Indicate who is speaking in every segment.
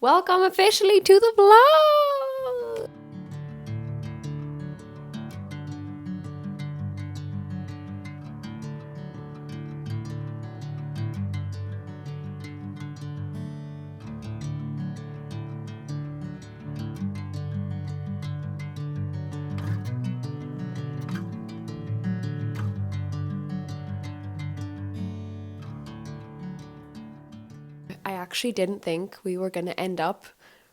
Speaker 1: Welcome officially to the vlog! I actually didn't think we were going to end up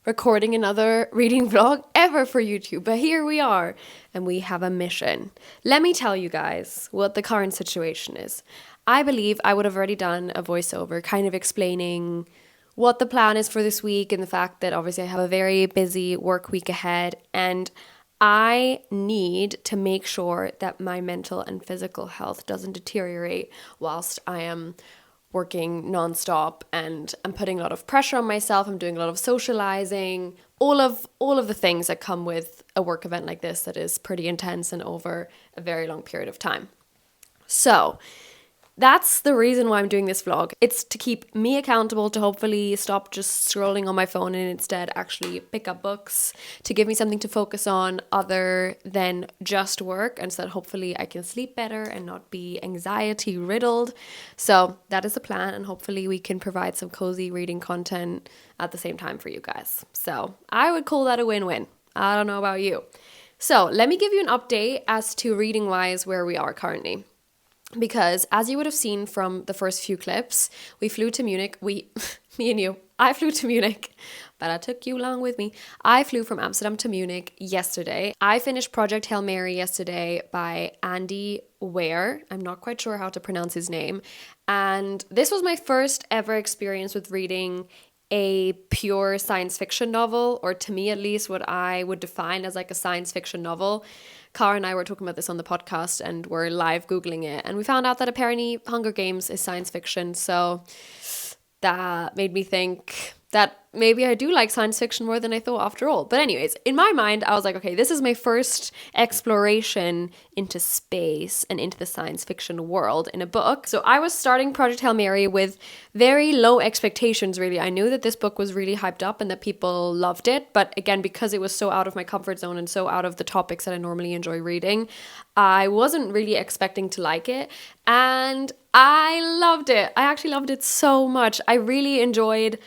Speaker 1: recording another reading vlog ever for YouTube, but here we are and we have a mission. Let me tell you guys what the current situation is. I believe I would have already done a voiceover kind of explaining what the plan is for this week and the fact that obviously I have a very busy work week ahead and I need to make sure that my mental and physical health doesn't deteriorate whilst I am working nonstop and I'm putting a lot of pressure on myself. I'm doing a lot of socializing, all of the things that come with a work event like this that is pretty intense and over a very long period of time. So that's the reason why I'm doing this vlog. It's to keep me accountable, to hopefully stop just scrolling on my phone and instead actually pick up books, to give me something to focus on other than just work, and so that hopefully I can sleep better and not be anxiety riddled. So that is the plan, and hopefully we can provide some cozy reading content at the same time for you guys. So I would call that a win-win. I don't know about you. So let me give you an update as to reading-wise where we are currently. Because as you would have seen from the first few clips, we flew to Munich. Me and you. I flew to Munich, but I took you along with me. I flew from Amsterdam to Munich yesterday. I finished Project Hail Mary yesterday by Andy Weir. I'm not quite sure how to pronounce his name. And this was my first ever experience with reading a pure science fiction novel, or to me at least what I would define as like a science fiction novel. Cara and I were talking about this on the podcast and we're live Googling it. And we found out that apparently Hunger Games is science fiction. So that made me think that maybe I do like science fiction more than I thought after all. But anyways, in my mind, I was like, okay, this is my first exploration into space and into the science fiction world in a book. So I was starting Project Hail Mary with very low expectations, really. I knew that this book was really hyped up and that people loved it. But again, because it was so out of my comfort zone and so out of the topics that I normally enjoy reading, I wasn't really expecting to like it. And I loved it. I actually loved it so much. I really enjoyed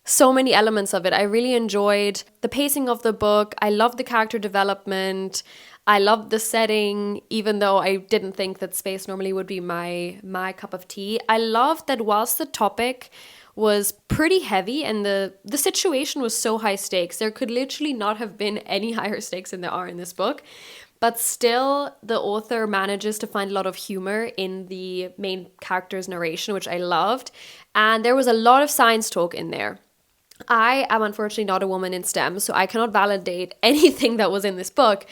Speaker 1: so many elements of it. I really enjoyed the pacing of the book. I loved the character development. I loved the setting, even though I didn't think that space normally would be my cup of tea. I loved that whilst the topic was pretty heavy and the situation was so high stakes, there could literally not have been any higher stakes than there are in this book. But still, the author manages to find a lot of humor in the main character's narration, which I loved. And there was a lot of science talk in there. I am unfortunately not a woman in STEM, so I cannot validate anything that was in this book.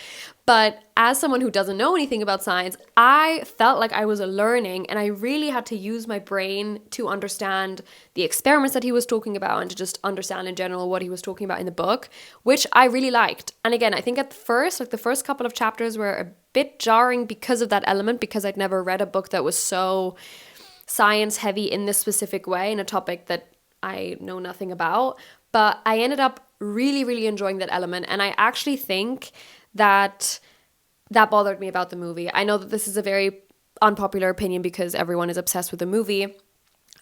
Speaker 1: But as someone who doesn't know anything about science, I felt like I was learning and I really had to use my brain to understand the experiments that he was talking about and to just understand in general what he was talking about in the book, which I really liked. And again, I think at first, like the first couple of chapters were a bit jarring because of that element, because I'd never read a book that was so science heavy in this specific way in a topic that I know nothing about. But I ended up really, really enjoying that element. And I actually think that bothered me about the movie. I know that this is a very unpopular opinion because everyone is obsessed with the movie.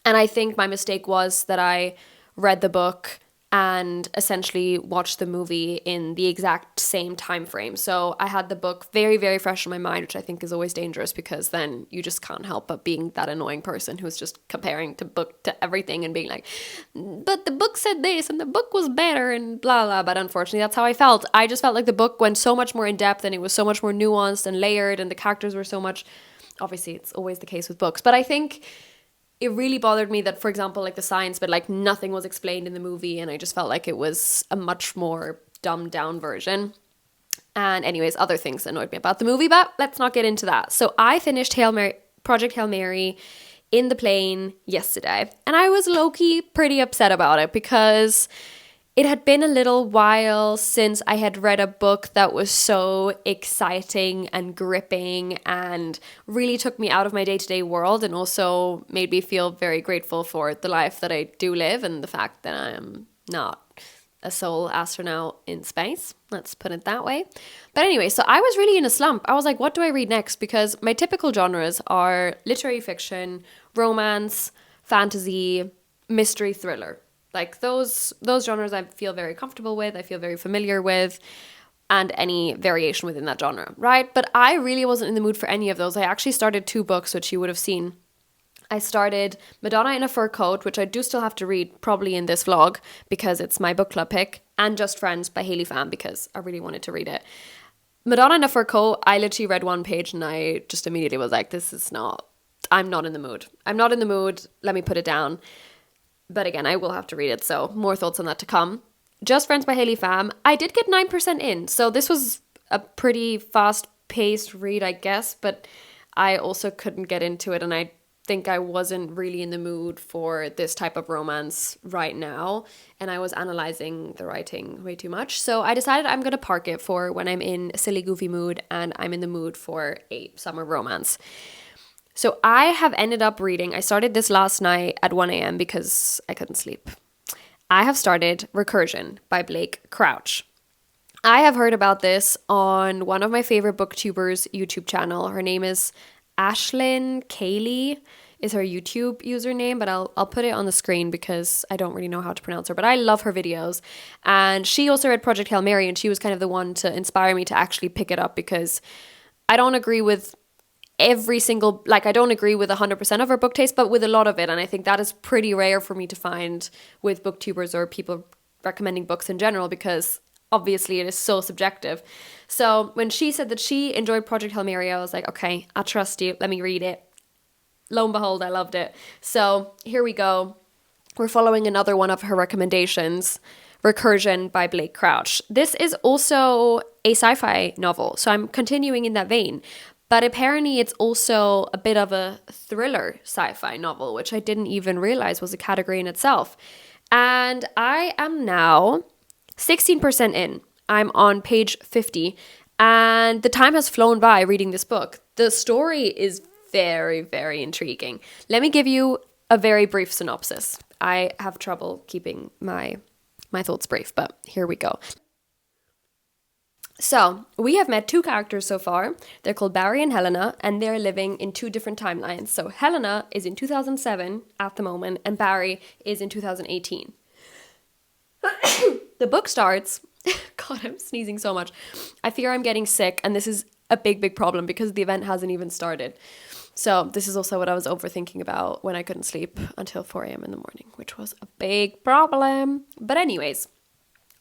Speaker 1: And I think my mistake was that I read the book and essentially watched the movie in the exact same time frame. So I had the book very, very fresh in my mind, which I think is always dangerous because then you just can't help but being that annoying person who's just comparing the book to everything and being like, but the book said this and the book was better and blah, blah. But unfortunately, that's how I felt. I just felt like the book went so much more in depth and it was so much more nuanced and layered and the characters were so much, obviously it's always the case with books, but I think it really bothered me that, for example, like the science, but like nothing was explained in the movie. And I just felt like it was a much more dumbed down version. And anyways, other things annoyed me about the movie, but let's not get into that. So I finished Project Hail Mary in the plane yesterday. And I was low-key pretty upset about it because it had been a little while since I had read a book that was so exciting and gripping and really took me out of my day-to-day world and also made me feel very grateful for the life that I do live and the fact that I am not a soul astronaut in space. Let's put it that way. But anyway, so I was really in a slump. I was like, what do I read next? Because my typical genres are literary fiction, romance, fantasy, mystery, thriller. Like those genres I feel very comfortable with, I feel very familiar with, and any variation within that genre, right? But I really wasn't in the mood for any of those. I actually started 2 books, which you would have seen. I started Madonna in a Fur Coat, which I do still have to read probably in this vlog because it's my book club pick, and Just Friends by Hayley Pham because I really wanted to read it. Madonna in a Fur Coat, I literally read 1 page and I just immediately was like, I'm not in the mood. I'm not in the mood. Let me put it down. But again, I will have to read it, so more thoughts on that to come. Just Friends by Hayley Pham, I did get 9% in, so this was a pretty fast-paced read, I guess, but I also couldn't get into it, and I think I wasn't really in the mood for this type of romance right now, and I was analyzing the writing way too much, so I decided I'm going to park it for when I'm in a silly, goofy mood, and I'm in the mood for a summer romance. So I have ended up reading, I started this last night at 1 a.m. because I couldn't sleep. I have started Recursion by Blake Crouch. I have heard about this on one of my favorite booktubers' YouTube channel. Her name is Ashlyn Kaylee is her YouTube username, but I'll put it on the screen because I don't really know how to pronounce her, but I love her videos. And she also read Project Hail Mary, and she was kind of the one to inspire me to actually pick it up because I don't agree with I don't agree with 100% of her book taste, but with a lot of it. And I think that is pretty rare for me to find with booktubers or people recommending books in general, because obviously it is so subjective. So when she said that she enjoyed Project Hail Mary, I was like, okay, I trust you. Let me read it. Lo and behold, I loved it. So here we go. We're following another one of her recommendations, Recursion by Blake Crouch. This is also a sci-fi novel, so I'm continuing in that vein. But apparently it's also a bit of a thriller sci-fi novel, which I didn't even realize was a category in itself. And I am now 16% in. I'm on page 50. And the time has flown by reading this book. The story is very, very intriguing. Let me give you a very brief synopsis. I have trouble keeping my thoughts brief, but here we go. So, we have met 2 characters so far. They're called Barry and Helena, and they're living in 2 different timelines. So, Helena is in 2007 at the moment, and Barry is in 2018. The book starts... God, I'm sneezing so much. I fear I'm getting sick, and this is a big, big problem because the event hasn't even started. So, this is also what I was overthinking about when I couldn't sleep until 4 a.m. in the morning, which was a big problem. But anyways...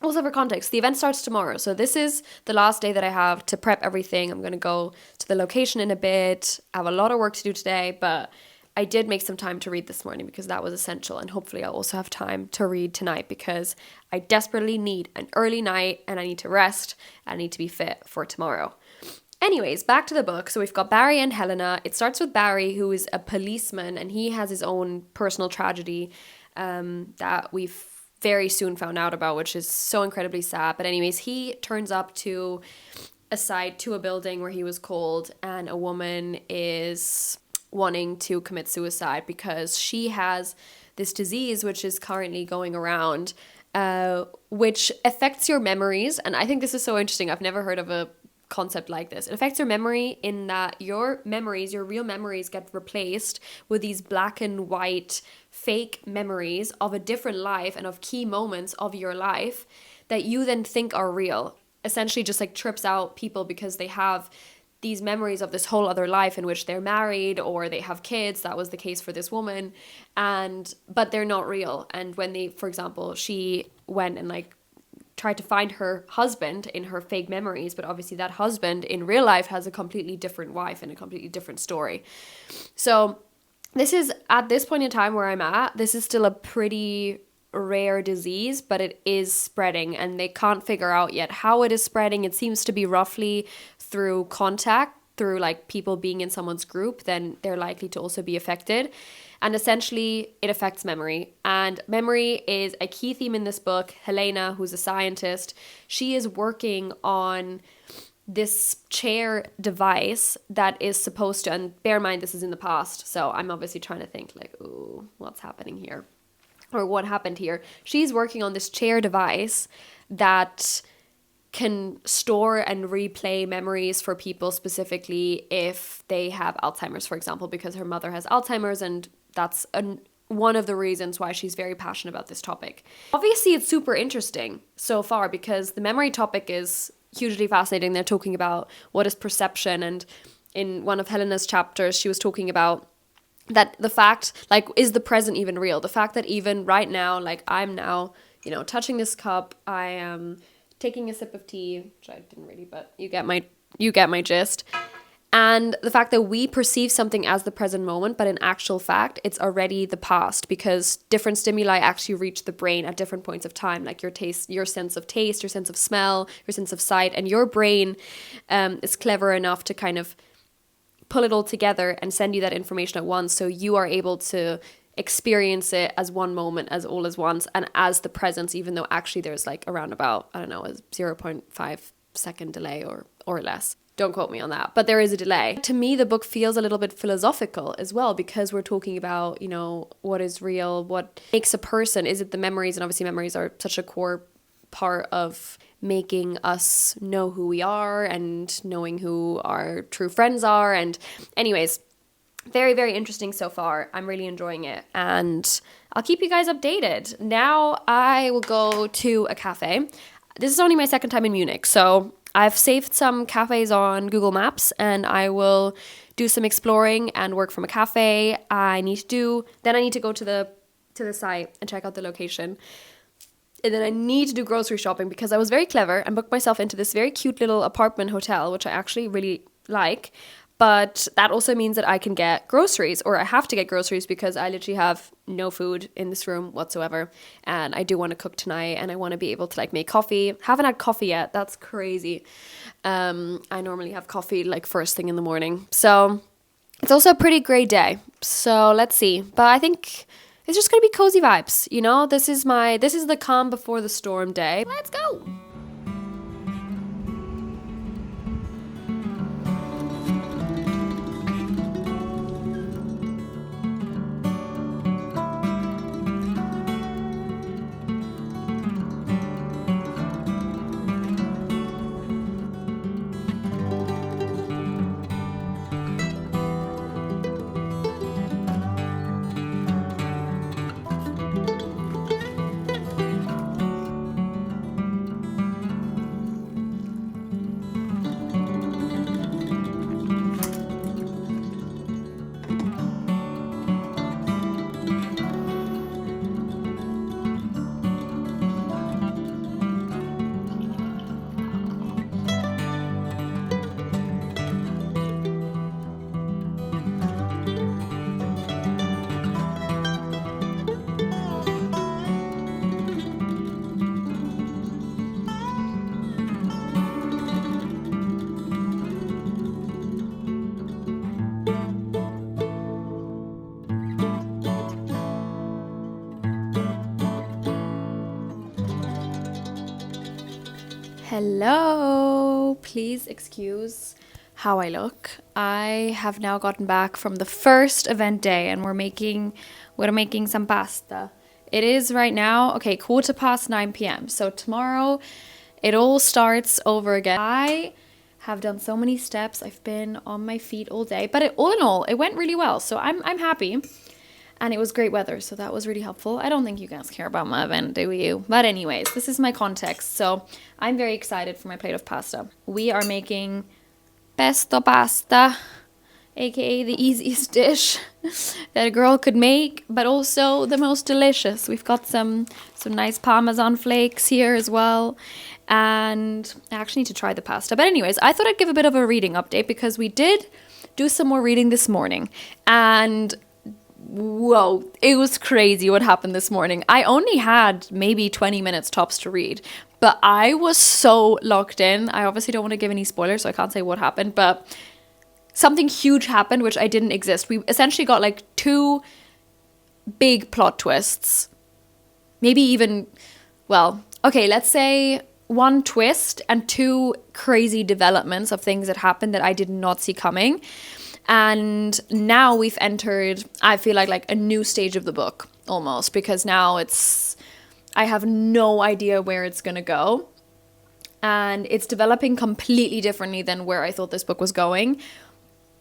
Speaker 1: Also for context, the event starts tomorrow. So this is the last day that I have to prep everything. I'm going to go to the location in a bit. I have a lot of work to do today, but I did make some time to read this morning because that was essential. And hopefully I'll also have time to read tonight because I desperately need an early night and I need to rest. I need to be fit for tomorrow. Anyways, back to the book. So we've got Barry and Helena. It starts with Barry, who is a policeman, and he has his own personal tragedy that we've very soon found out about, which is so incredibly sad. But anyways, he turns up to a building where he was called, and a woman is wanting to commit suicide because she has this disease which is currently going around, which affects your memories. And I think this is so interesting. I've never heard of a concept like this. It affects your memory in that your real memories get replaced with these black and white fake memories of a different life and of key moments of your life that you then think are real. Essentially just like trips out people because they have these memories of this whole other life in which they're married or they have kids. That was the case for this woman, but they're not real. And when for example, she went and tried to find her husband in her fake memories, but obviously that husband in real life has a completely different wife and a completely different story. So this is, at this point in time where I'm at, this is still a pretty rare disease, but it is spreading and they can't figure out yet how it is spreading. It seems to be roughly through contact, through people being in someone's group, then they're likely to also be affected. And essentially, it affects memory. And memory is a key theme in this book. Helena, who's a scientist, she is working on this chair device that is supposed to, and bear in mind, this is in the past, so I'm obviously trying to think ooh, what's happening here? or what happened here. She's working on this chair device that can store and replay memories for people, specifically if they have Alzheimer's, for example, because her mother has Alzheimer's, and that's one of the reasons why she's very passionate about this topic. Obviously, it's super interesting so far because the memory topic is hugely fascinating. They're talking about what is perception, and in one of Helena's chapters, she was talking about that the fact, like, is the present even real? The fact that even right now, like, I'm now, you know, touching this cup, I am taking a sip of tea, which I didn't really, but you get my gist. And the fact that we perceive something as the present moment, but in actual fact, it's already the past, because different stimuli actually reach the brain at different points of time, like your taste, your sense of taste, your sense of smell, your sense of sight, and your brain is clever enough to kind of pull it all together and send you that information at once, so you are able to experience it as one moment, as all as once, and as the presence, even though actually there's like around about, I don't know, a 0.5 second delay or less. Don't quote me on that, but there is a delay. To me, the book feels a little bit philosophical as well, because we're talking about, you know, what is real, what makes a person. Is it the memories? And obviously memories are such a core part of making us know who we are and knowing who our true friends are. And anyways, very, very interesting so far. I'm really enjoying it, and I'll keep you guys updated. Now I will go to a cafe. This is only my second time in Munich, so I've saved some cafes on Google Maps, and I will do some exploring and work from a cafe. I need to go to the site and check out the location. And then I need to do grocery shopping, because I was very clever and booked myself into this very cute little apartment hotel, which I actually really like. But that also means that I can get groceries, or I have to get groceries, because I literally have no food in this room whatsoever. And I do want to cook tonight, and I want to be able to like make coffee. Haven't had coffee yet. That's crazy. I normally have coffee like first thing in the morning. So it's also a pretty great day. So let's see. But I think it's just going to be cozy vibes. You know, this is the calm before the storm day. Let's go. Hello, please excuse how I look. I have now gotten back from the first event day, and we're making some pasta. It is right now, 9:15 p.m. So tomorrow it all starts over again. I have done so many steps. I've been on my feet all day, but all in all, it went really well. So I'm happy. And it was great weather, so that was really helpful. I don't think you guys care about my event, do you? But anyways, this is my context. So I'm very excited for my plate of pasta. We are making pesto pasta, aka the easiest dish that a girl could make, but also the most delicious. We've got some nice Parmesan flakes here as well. And I actually need to try the pasta. But anyways, I thought I'd give a bit of a reading update, because we did do some more reading this morning. And whoa, it was crazy what happened this morning. I only had maybe 20 minutes tops to read, but I was so locked in. I obviously don't want to give any spoilers, so I can't say what happened, but something huge happened which I didn't exist. We essentially got like 2 big plot twists. Maybe even, let's say 1 twist and 2 crazy developments of things that happened that I did not see coming. And now we've entered, I feel like a new stage of the book.
Speaker 2: almost, because now I have no idea where it's going to go. And it's developing completely differently than where I thought this book was going.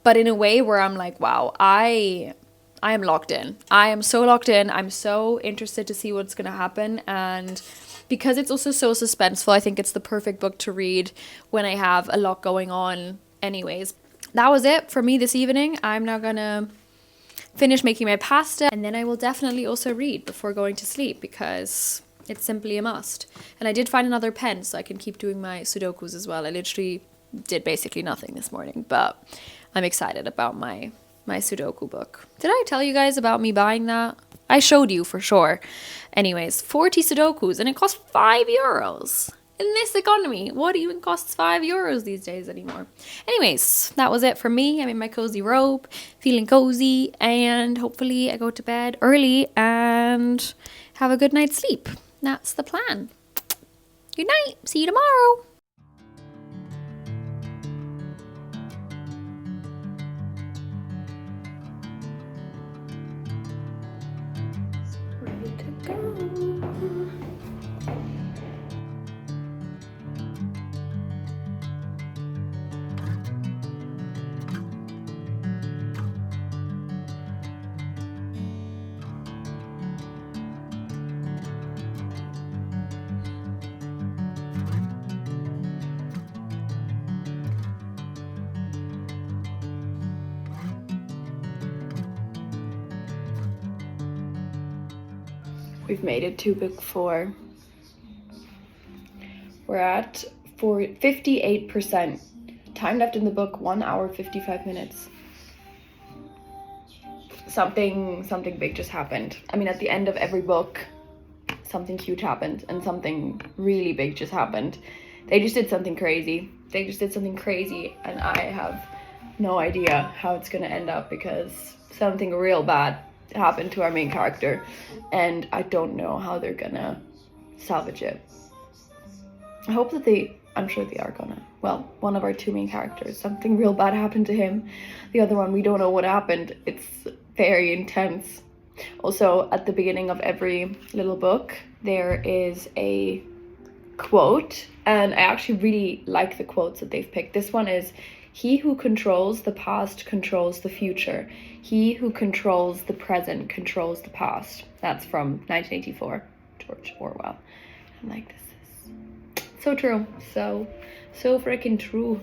Speaker 2: But in a way where I'm like, wow, I am locked in. I am so locked in. I'm so interested to see what's going to happen. And because it's also so suspenseful, I think it's the perfect book to read when I have a lot going on anyways. That was it for me this evening. I'm now going to finish making my pasta, and then I will definitely also read before going to sleep, because it's simply a must. And I did find another pen so I can keep doing my Sudokus as well. I literally did basically nothing this morning, but I'm excited about my Sudoku book. Did I tell you guys about me buying that? I showed you for sure. Anyways, 40 Sudokus, and it cost €5. In this economy, what even costs €5 these days anymore? Anyways, that was it for me. I'm in my cozy robe, feeling cozy, and hopefully I go to bed early and have a good night's sleep. That's the plan. Good night. See you tomorrow. Ready to go. We've made it to book 4. We're at 58%. Time left in the book, 1 hour, 55 minutes. Something big just happened. I mean, at the end of every book, something huge happened and something really big just happened. They just did something crazy. And I have no idea how it's gonna end up, because something real bad happened to our main character, and I don't know how they're gonna salvage it. I hope that I'm sure they are gonna. Well, one of our 2 main characters, something real bad happened to him. The other one, we don't know what happened. It's very intense. Also, at the beginning of every little book, there is a quote, and I actually really like the quotes that they've picked. This one is, "He who controls the past controls the future. He who controls the present controls the past." That's from 1984, George Orwell. I'm like, this is so true. So freaking true.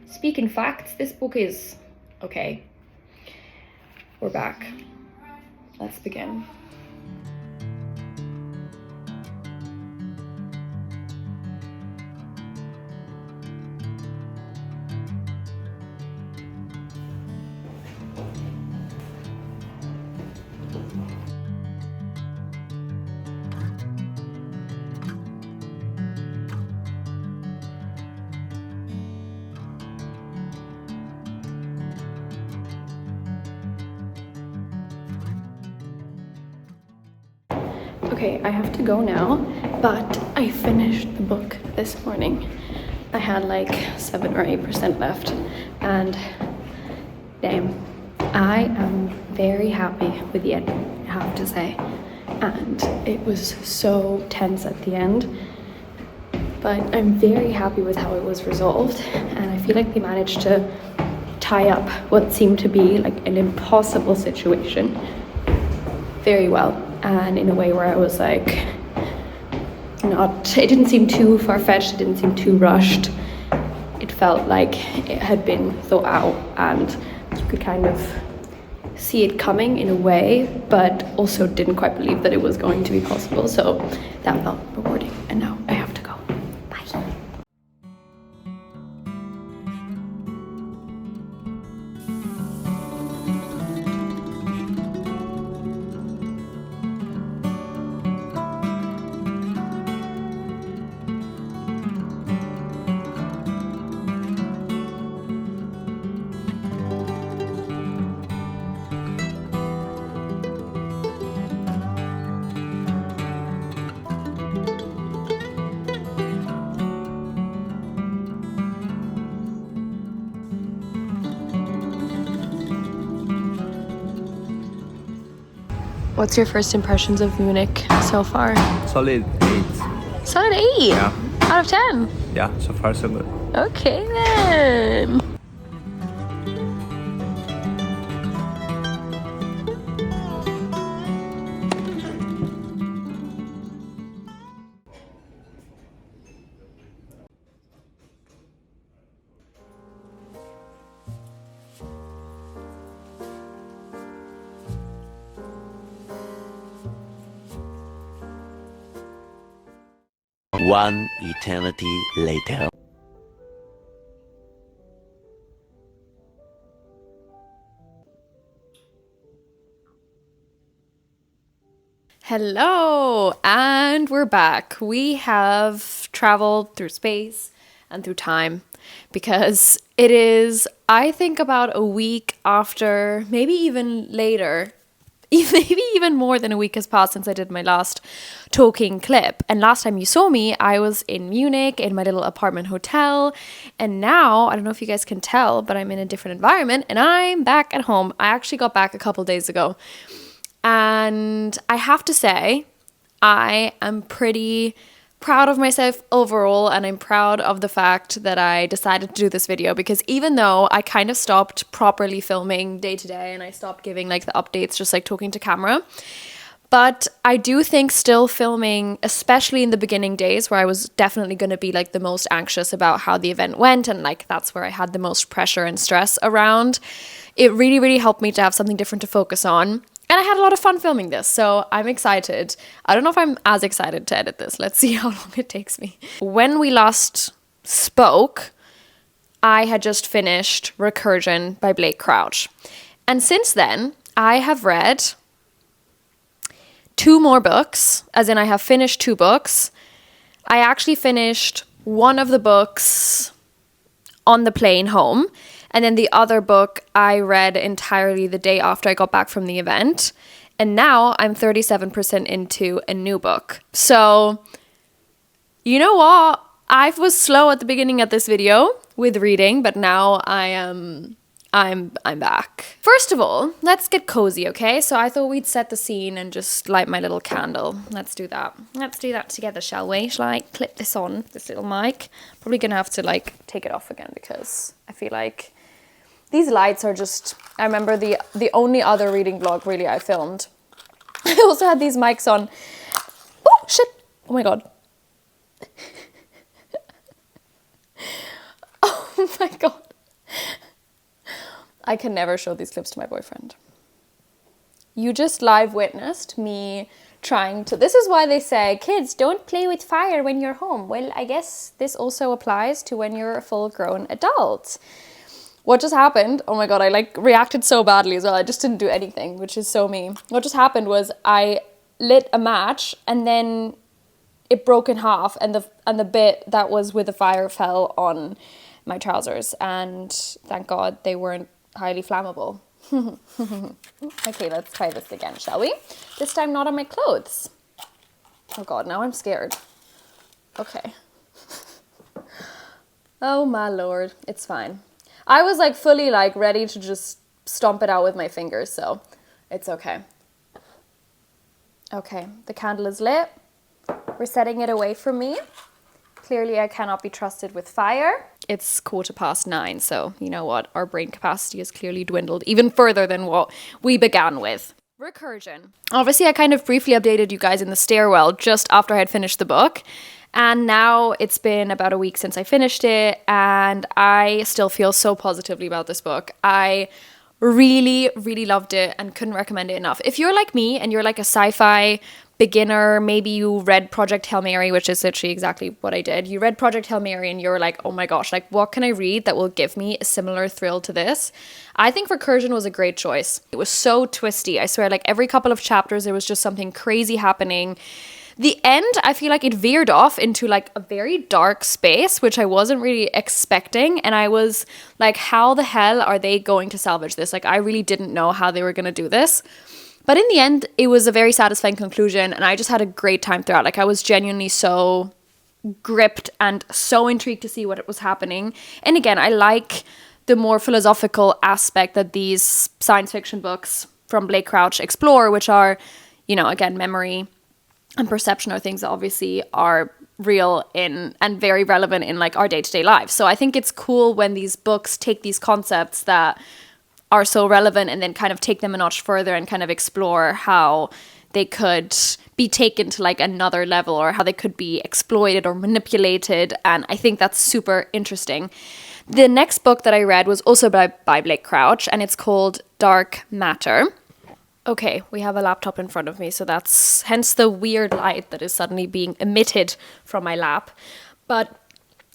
Speaker 2: Speaking facts, this book is okay. We're back. Let's begin. Okay, I have to go now, but I finished the book this morning. I had like 7 or 8% left, and damn, I am very happy with the ending, I have to say. And it was so tense at the end, but I'm very happy with how it was resolved, and I feel like they managed to tie up what seemed to be like an impossible situation very well, and in a way where I was like, it didn't seem too far-fetched, it didn't seem too rushed. It felt like it had been thought out, and you could kind of see it coming in a way, but also didn't quite believe that it was going to be possible. So that felt rewarding, and now I have to go. Bye.
Speaker 1: What's your first impressions of Munich so far?
Speaker 3: Solid 8.
Speaker 1: Solid 8?
Speaker 3: Yeah.
Speaker 1: Out of 10?
Speaker 3: Yeah, so far so good.
Speaker 1: Okay then.
Speaker 4: One eternity later.
Speaker 2: Hello, and we're back. We have traveled through space and through time because it is, I think, about a week after, maybe even later, maybe even more than a week has passed since I did my last talking clip. And last time you saw me, I was in Munich in my little apartment hotel. And now, I don't know if you guys can tell, but I'm in a different environment and I'm back at home. I actually got back a couple days ago. And I have to say, I am pretty proud of myself overall, and I'm proud of the fact that I decided to do this video, because even though I kind of stopped properly filming day to day and I stopped giving like the updates, just like talking to camera, but I do think still filming, especially in the beginning days where I was definitely going to be like the most anxious about how the event went, and like that's where I had the most pressure and stress around, it really, really helped me to have something different to focus on. And I had a lot of fun filming this, so I'm excited. I don't know if I'm as excited to edit this. Let's see how long it takes me. When we last spoke, I had just finished Recursion by Blake Crouch. And since then, I have read 2 more books, as in I have finished 2 books. I actually finished one of the books on the plane home. And then the other book I read entirely the day after I got back from the event. And now I'm 37% into a new book. So, you know what? I was slow at the beginning of this video with reading, but now I'm back. First of all, let's get cozy, okay? So I thought we'd set the scene and just light my little candle. Let's do that. Let's do that together, shall we? Shall I clip this on, this little mic? Probably gonna have to like take it off again because I feel like these lights are just, I remember the only other reading vlog really I filmed. I also had these mics on. Oh, shit. Oh my God. Oh my God. I can never show these clips to my boyfriend. You just live witnessed me trying to, this is why they say, kids, don't play with fire when you're home. Well, I guess this also applies to when you're a full-grown adult. What just happened, oh my God, I like reacted so badly as well. I just didn't do anything, which is so me. What just happened was I lit a match and then it broke in half, and the bit that was with the fire fell on my trousers, and thank God they weren't highly flammable. Okay, let's try this again, shall we? This time not on my clothes. Oh God, now I'm scared. Okay. Oh my Lord, it's fine. I was like fully like ready to just stomp it out with my fingers, so it's okay. Okay, the candle is lit. We're setting it away from me. Clearly I cannot be trusted with fire. It's 9:15, so you know what? Our brain capacity has clearly dwindled even further than what we began with. Recursion. Obviously, I kind of briefly updated you guys in the stairwell just after I had finished the book. And now it's been about a week since I finished it, and I still feel so positively about this book. I really, really loved it and couldn't recommend it enough. If you're like me and you're like a sci-fi beginner, maybe you read Project Hail Mary, which is literally exactly what I did. You read Project Hail Mary and you're like, oh my gosh, like what can I read that will give me a similar thrill to this? I think Recursion was a great choice. It was so twisty. I swear, like every couple of chapters, there was just something crazy happening. The end, I feel like it veered off into like a very dark space, which I wasn't really expecting. And I was like, how the hell are they going to salvage this? Like, I really didn't know how they were going to do this. But in the end, it was a very satisfying conclusion. And I just had a great time throughout. Like, I was genuinely so gripped and so intrigued to see what was happening. And again, I like the more philosophical aspect that these science fiction books from Blake Crouch explore, which are, again, memory and perception are things that obviously are real in and very relevant in like our day-to-day lives. So I think it's cool when these books take these concepts that are so relevant and then kind of take them a notch further and kind of explore how they could be taken to like another level or how they could be exploited or manipulated. And I think that's super interesting. The next book that I read was also by Blake Crouch, and it's called Dark Matter. Okay, we have a laptop in front of me, so that's hence the weird light that is suddenly being emitted from my lap. But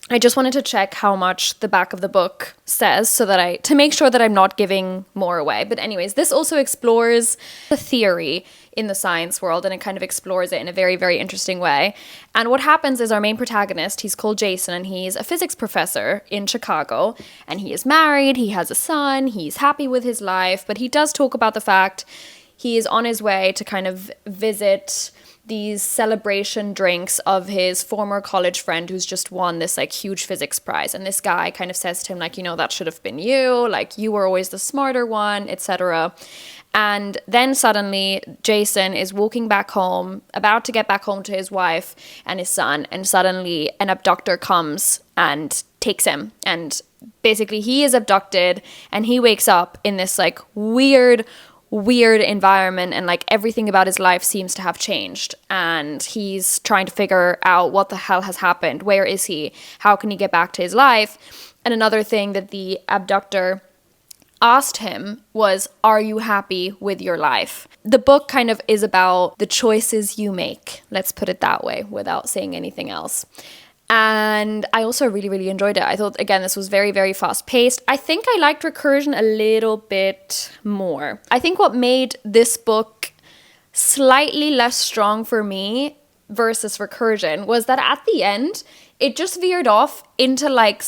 Speaker 2: I just wanted to check how much the back of the book says to make sure that I'm not giving more away. But anyways, this also explores the theory in the science world, and it kind of explores it in a very, very interesting way. And what happens is our main protagonist, he's called Jason, and he's a physics professor in Chicago, and he is married, he has a son, he's happy with his life, but he does talk about the fact he is on his way to kind of visit these celebration drinks of his former college friend who's just won this like huge physics prize. And this guy kind of says to him like, that should have been you, like you were always the smarter one, etc. And then suddenly Jason is walking back home, about to get back home to his wife and his son, and suddenly an abductor comes and takes him, and basically he is abducted and he wakes up in this like weird environment, and like everything about his life seems to have changed, and he's trying to figure out what the hell has happened. Where is he? How can he get back to his life? And another thing that the abductor asked him was, are you happy with your life? The book kind of is about the choices you make, let's put it that way, without saying anything else. And I also really, really enjoyed it. I thought, again, this was very, very fast paced. I think I liked Recursion a little bit more. I think what made this book slightly less strong for me versus Recursion was that at the end, it just veered off into like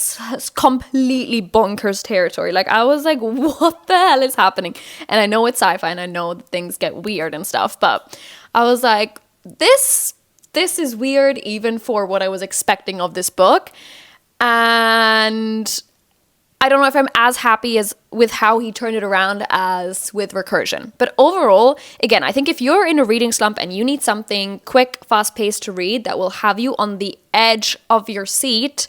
Speaker 2: completely bonkers territory. Like I was like, what the hell is happening? And I know it's sci-fi and I know that things get weird and stuff, but I was like, this is weird even for what I was expecting of this book. And I don't know if I'm as happy as with how he turned it around as with Recursion. But overall, again, I think if you're in a reading slump and you need something quick, fast-paced to read that will have you on the edge of your seat,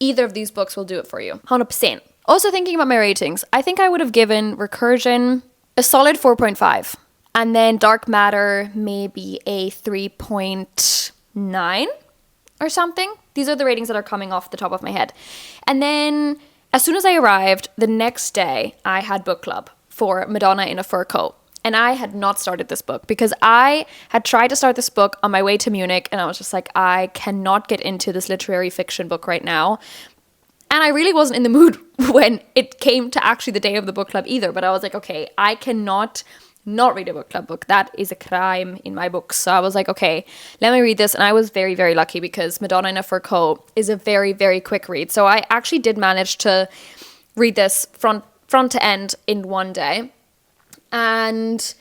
Speaker 2: either of these books will do it for you. 100%. Also thinking about my ratings, I think I would have given Recursion a solid 4.5. And then Dark Matter maybe a 3.9 or something. These are the ratings that are coming off the top of my head. And then as soon as I arrived, the next day I had book club for Madonna in a Fur Coat. And I had not started this book because I had tried to start this book on my way to Munich. And I was just like, I cannot get into this literary fiction book right now. And I really wasn't in the mood when it came to actually the day of the book club either. But I was like, okay, I cannot not read a book club book. That is a crime in my books. So I was like, okay, let me read this. And I was very, very lucky because Madonna in a Fur Coat is a very, very quick read. So I actually did manage to read this front to end in one day. And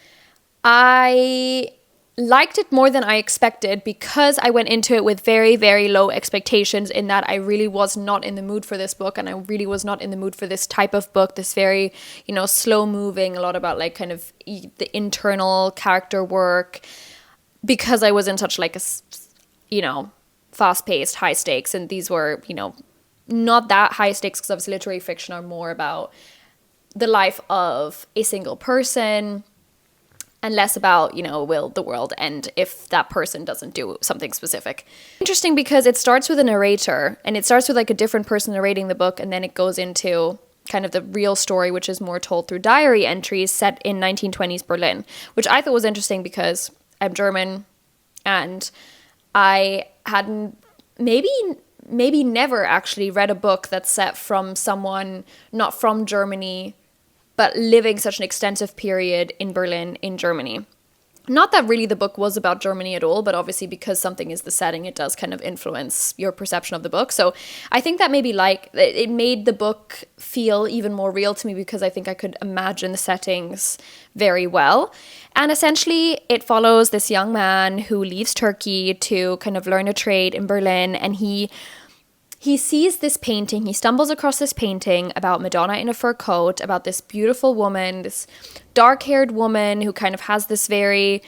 Speaker 2: I liked it more than I expected because I went into it with very, very low expectations in that I really was not in the mood for this book, and I really was not in the mood for this type of book, this very, slow moving, a lot about like kind of the internal character work, because I was in such like a, fast paced, high stakes, and these were, not that high stakes because obviously literary fiction are more about the life of a single person, and less about, will the world end if that person doesn't do something specific. Interesting because it starts with a narrator, and it starts with like a different person narrating the book, and then it goes into kind of the real story, which is more told through diary entries set in 1920s Berlin, which I thought was interesting because I'm German, and I hadn't maybe never actually read a book that's set from someone not from Germany, but living such an extensive period in Berlin, in Germany. Not that really the book was about Germany at all, but obviously because something is the setting, it does kind of influence your perception of the book. So I think that maybe it made the book feel even more real to me because I think I could imagine the settings very well. And essentially it follows this young man who leaves Turkey to kind of learn a trade in Berlin, and he sees this painting, he stumbles across this painting about Madonna in a fur coat, about this beautiful woman, this dark-haired woman who kind of has this very,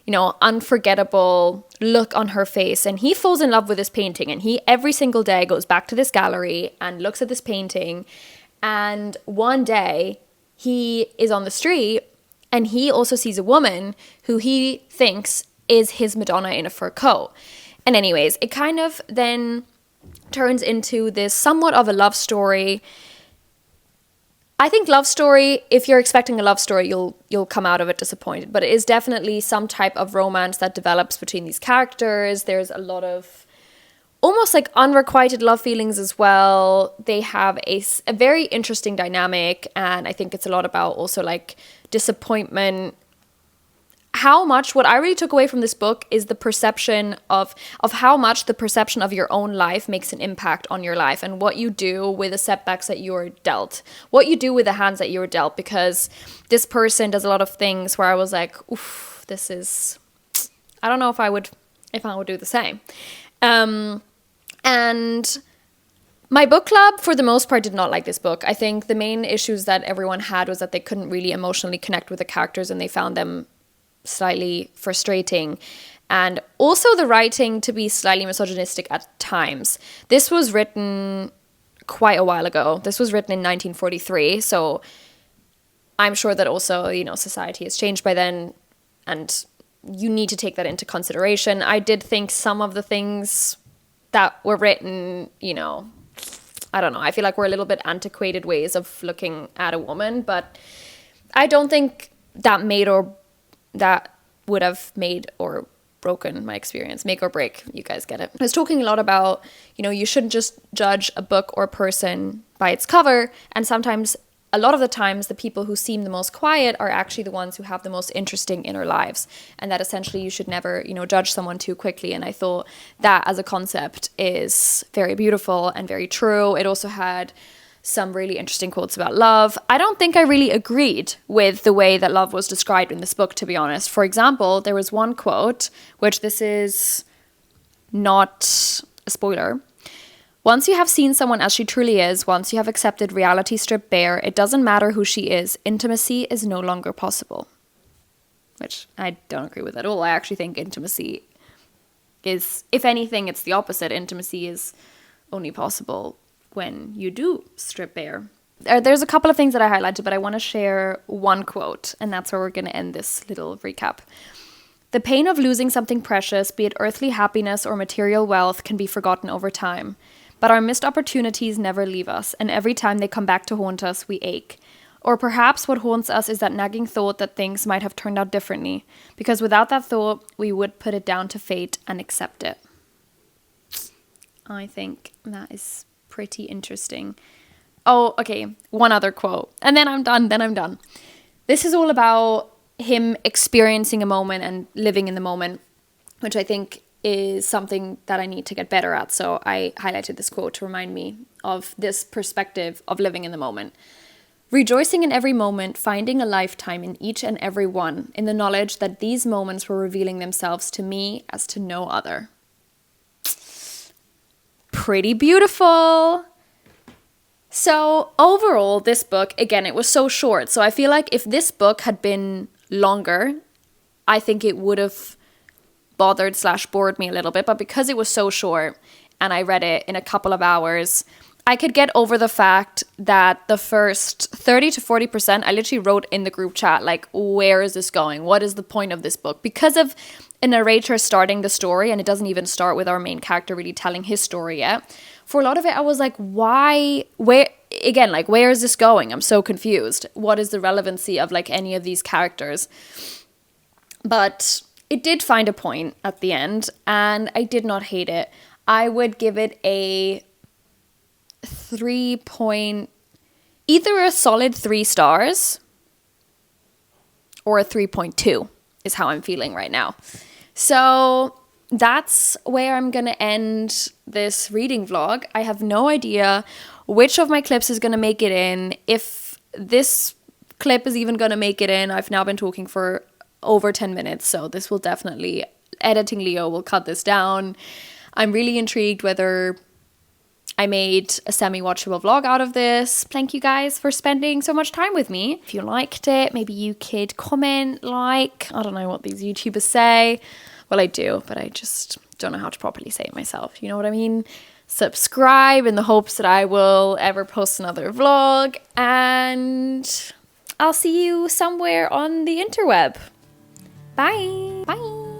Speaker 2: unforgettable look on her face. And he falls in love with this painting, and he every single day goes back to this gallery and looks at this painting. And one day he is on the street and he also sees a woman who he thinks is his Madonna in a fur coat. And anyways, it kind of then turns into this somewhat of a love story. I think love story, if you're expecting a love story, you'll come out of it disappointed. But it is definitely some type of romance that develops between these characters. There's a lot of almost like unrequited love feelings as well. They have a very interesting dynamic, and I think it's a lot about also like disappointment. What I really took away from this book is the perception of how much the perception of your own life makes an impact on your life, and what you do with the setbacks that you're dealt, what you do with the hands that you're dealt. Because this person does a lot of things where I was like, oof, I don't know if I would do the same. And my book club, for the most part, did not like this book. I think the main issues that everyone had was that they couldn't really emotionally connect with the characters, and they found them slightly frustrating. And also the writing to be slightly misogynistic at times. This was written quite a while ago. This was written in 1943. So I'm sure that also, society has changed by then, and you need to take that into consideration. I did think some of the things that were written, I don't know, I feel like we're a little bit antiquated ways of looking at a woman, but I don't think that would have made or broken my experience. Make or break, you guys get it. I was talking a lot about, you shouldn't just judge a book or a person by its cover, and sometimes, a lot of the times, the people who seem the most quiet are actually the ones who have the most interesting inner lives, and that essentially you should never, judge someone too quickly. And I thought that as a concept is very beautiful and very true. It also had some really interesting quotes about love. I don't think I really agreed with the way that love was described in this book, to be honest. For example, there was one quote, which this is not a spoiler. Once you have seen someone as she truly is, once you have accepted reality stripped bare, it doesn't matter who she is, intimacy is no longer possible. Which I don't agree with at all. I actually think intimacy is, if anything, it's the opposite. Intimacy is only possible when you do strip bare. There's a couple of things that I highlighted, but I want to share one quote, and that's where we're going to end this little recap. The pain of losing something precious, be it earthly happiness or material wealth, can be forgotten over time. But our missed opportunities never leave us, and every time they come back to haunt us, we ache. Or perhaps what haunts us is that nagging thought that things might have turned out differently, because without that thought, we would put it down to fate and accept it. I think that is pretty interesting. Oh, okay, one other quote, and then I'm done. This is all about him experiencing a moment and living in the moment, which I think is something that I need to get better at. So I highlighted this quote to remind me of this perspective of living in the moment. Rejoicing in every moment, finding a lifetime in each and every one, in the knowledge that these moments were revealing themselves to me as to no other. Pretty beautiful. So overall, this book, again, it was so short. So I feel like if this book had been longer, I think it would have bothered/bored me a little bit. But because it was so short and I read it in a couple of hours, I could get over the fact that the first 30 to 40%, I literally wrote in the group chat, like, where is this going? What is the point of this book? Because of a narrator starting the story, and it doesn't even start with our main character really telling his story yet. For a lot of it, I was like, why, where is this going? I'm so confused. What is the relevancy of like any of these characters? But it did find a point at the end, and I did not hate it. I would give it a 3 point, either a solid 3 stars or a 3.2 is how I'm feeling right now. So that's where I'm going to end this reading vlog. I have no idea which of my clips is going to make it in. If this clip is even going to make it in, I've now been talking for over 10 minutes. So this will definitely, editing Leo will cut this down. I'm really intrigued whether I made a semi-watchable vlog out of this. Thank you guys for spending so much time with me. If you liked it, maybe you could comment, like, I don't know what these YouTubers say. Well, I do, but I just don't know how to properly say it myself. You know what I mean? Subscribe in the hopes that I will ever post another vlog, and I'll see you somewhere on the interweb. Bye. Bye.